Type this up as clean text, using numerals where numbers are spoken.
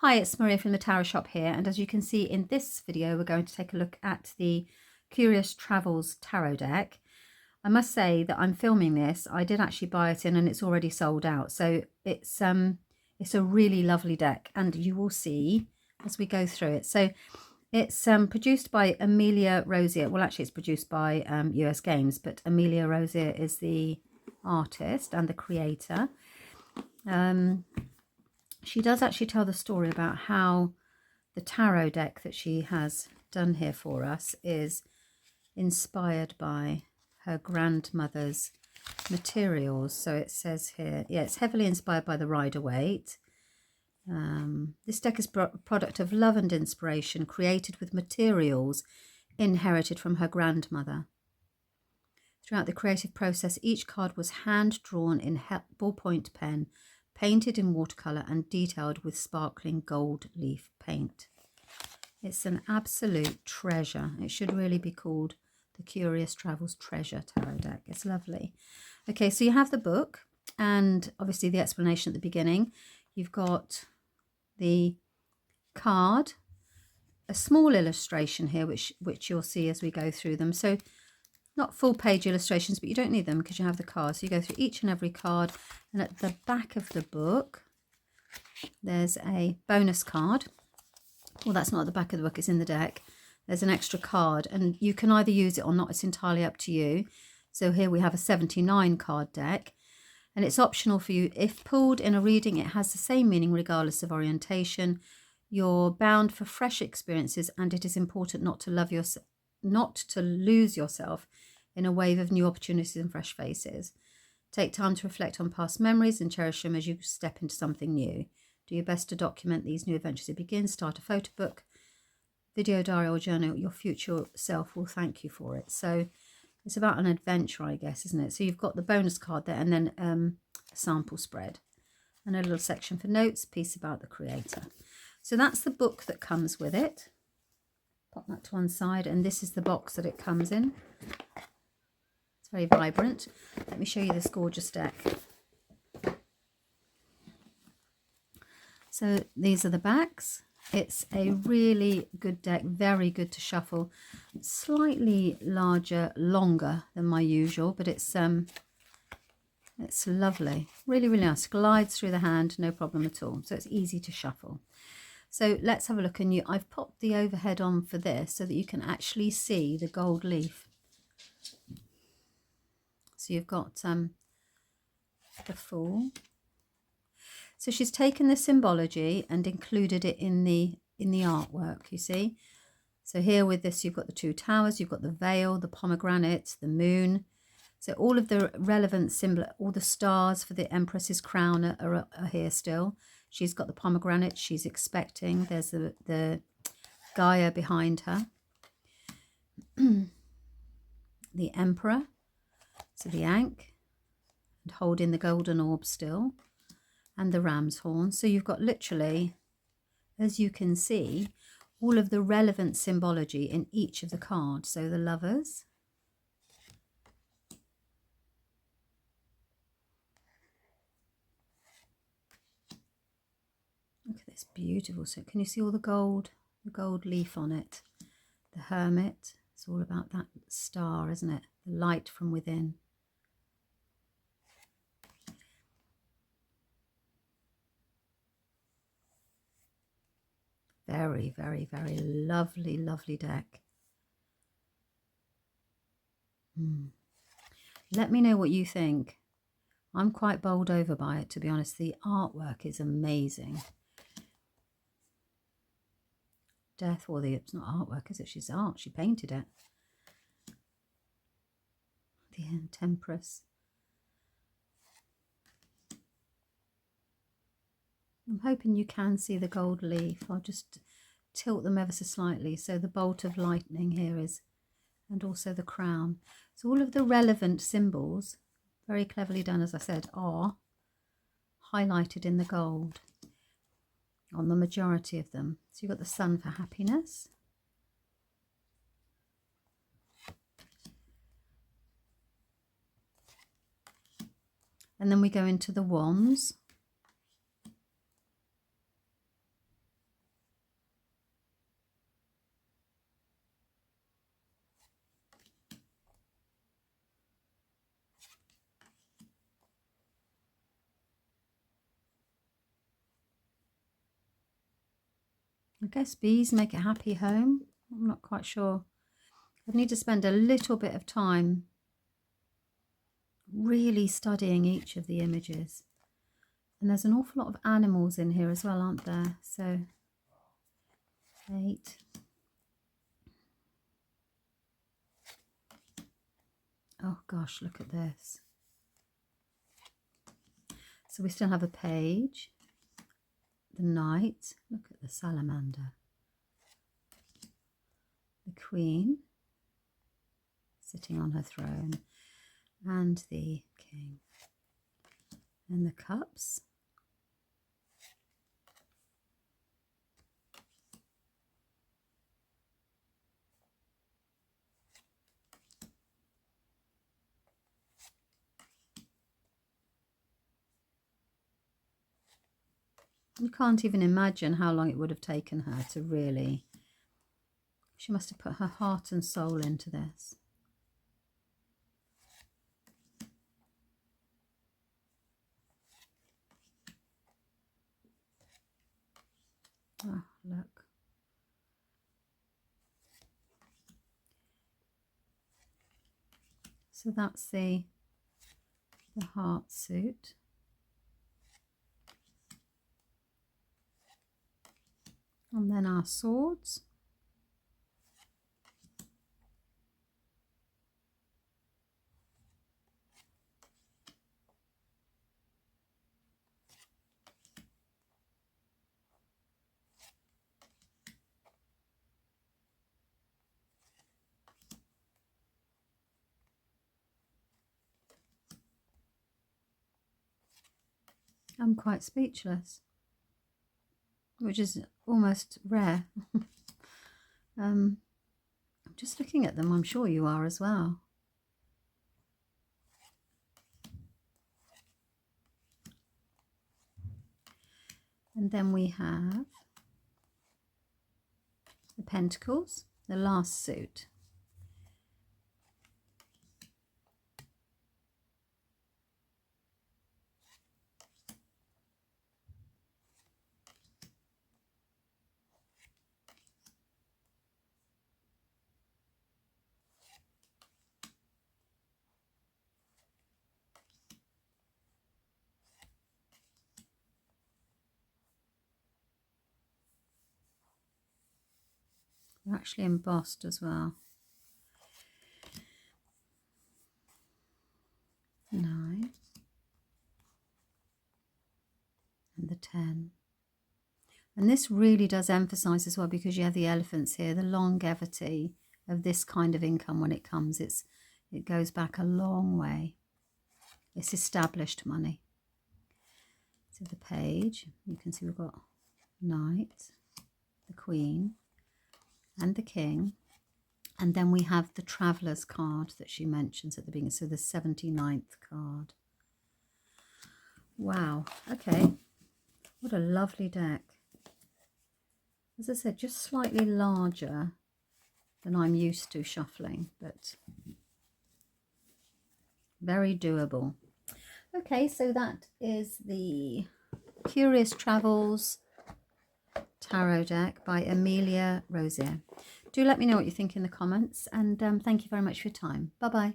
Hi, it's Maria from the Tarot Shop here, and as you can see in this video we're going to take a look at the Curious Travels tarot deck. I must say that I'm filming this. I did actually buy it in and it's already sold out, so it's a really lovely deck, and you will see as we go through it. So it's produced by Amelia Rozear. Well, actually it's produced by US Games, but Amelia Rozear is the artist and the creator. She does actually tell the story about how the tarot deck that she has done here for us is inspired by her grandmother's materials. So it says here, yeah, it's heavily inspired by the Rider-Waite. This deck is a product of love and inspiration, created with materials inherited from her grandmother. Throughout the creative process, each card was hand-drawn in ballpoint pen, painted in watercolour and detailed with sparkling gold leaf paint. It's an absolute treasure. It should really be called the Curious Travels Treasure Tarot deck. It's lovely. Okay, so you have the book and obviously the explanation at the beginning. You've got the card, a small illustration here, which you'll see as we go through them. So not full page illustrations, but you don't need them because you have the card. So you go through each and every card, and at the back of the book there's a bonus card. Well, that's not at the back of the book, it's in the deck. There's an extra card and you can either use it or not. It's entirely up to you. So here we have a 79 card deck, and it's optional for you. If pulled in a reading, it has the same meaning regardless of orientation. You're bound for fresh experiences, and it is important not to lose yourself in a wave of new opportunities and fresh faces. Take time to reflect on past memories and cherish them as you step into something new. Do your best to document these new adventures. It begins. Start a photo book, video diary or journal. Your future self will thank you for it. So it's about an adventure, I guess, isn't it? So you've got the bonus card there, and then a sample spread and a little section for notes, piece about the creator. So that's the book that comes with it. Pop that to one side, and this is the box that it comes in. It's very vibrant. Let me show you this gorgeous deck. So these are the backs. It's a really good deck, very good to shuffle. Slightly larger, longer than my usual, but it's lovely. Really, really nice. Glides through the hand, no problem at all. So it's easy to shuffle. So let's have a look. And I've popped the overhead on for this so that you can actually see the gold leaf. So you've got the Fool. So she's taken the symbology and included it in the artwork, you see. So here with this, you've got the two towers, you've got the veil, the pomegranate, the moon. So all of the relevant symbol, all the stars for the Empress's crown are here still. She's got the pomegranate, she's expecting. There's the Gaia behind her. The Emperor, so the Ankh, and holding the golden orb still, and the ram's horn. So you've got literally, as you can see, all of the relevant symbology in each of the cards. So the Lovers, look at this, beautiful. So can you see all the gold leaf on it? The Hermit, it's all about that star, isn't it? The light from within. Very, very, very lovely, lovely deck. Let me know what you think. I'm quite bowled over by it, to be honest. The artwork is amazing. Death, or it's not artwork, is it? She's art. She painted it. The Temptress. I'm hoping you can see the gold leaf. I'll just tilt them ever so slightly. So the bolt of lightning here is, and also the crown. So all of the relevant symbols, very cleverly done, as I said, are highlighted in the gold on the majority of them. So you've got the sun for happiness. And then we go into the wands. I guess bees make a happy home. I'm not quite sure. I need to spend a little bit of time really studying each of the images. And there's an awful lot of animals in here as well, aren't there? So 8. Oh gosh, look at this. So we still have a page, the knight, look at the salamander, the queen sitting on her throne, and the king, and the cups. You can't even imagine how long it would have taken her to really, she must have put her heart and soul into this. Oh, look. So that's the heart suit. And then our swords. I'm quite speechless, which is almost rare. I'm just looking at them. I'm sure you are as well. And then we have the pentacles, the last suit. They're actually embossed as well. 9 and the 10. And this really does emphasize as well, because you have the elephants here, the longevity of this kind of income when it comes. It goes back a long way. It's established money. So the page, you can see we've got knight, the queen, and the king. And then we have the traveller's card that she mentions at the beginning. So the 79th card. Wow. Okay. What a lovely deck. As I said, just slightly larger than I'm used to shuffling, but very doable. Okay, so that is the Curious Travels Tarot deck by Amelia Rozear. Do let me know what you think in the comments, and thank you very much for your time. Bye-bye.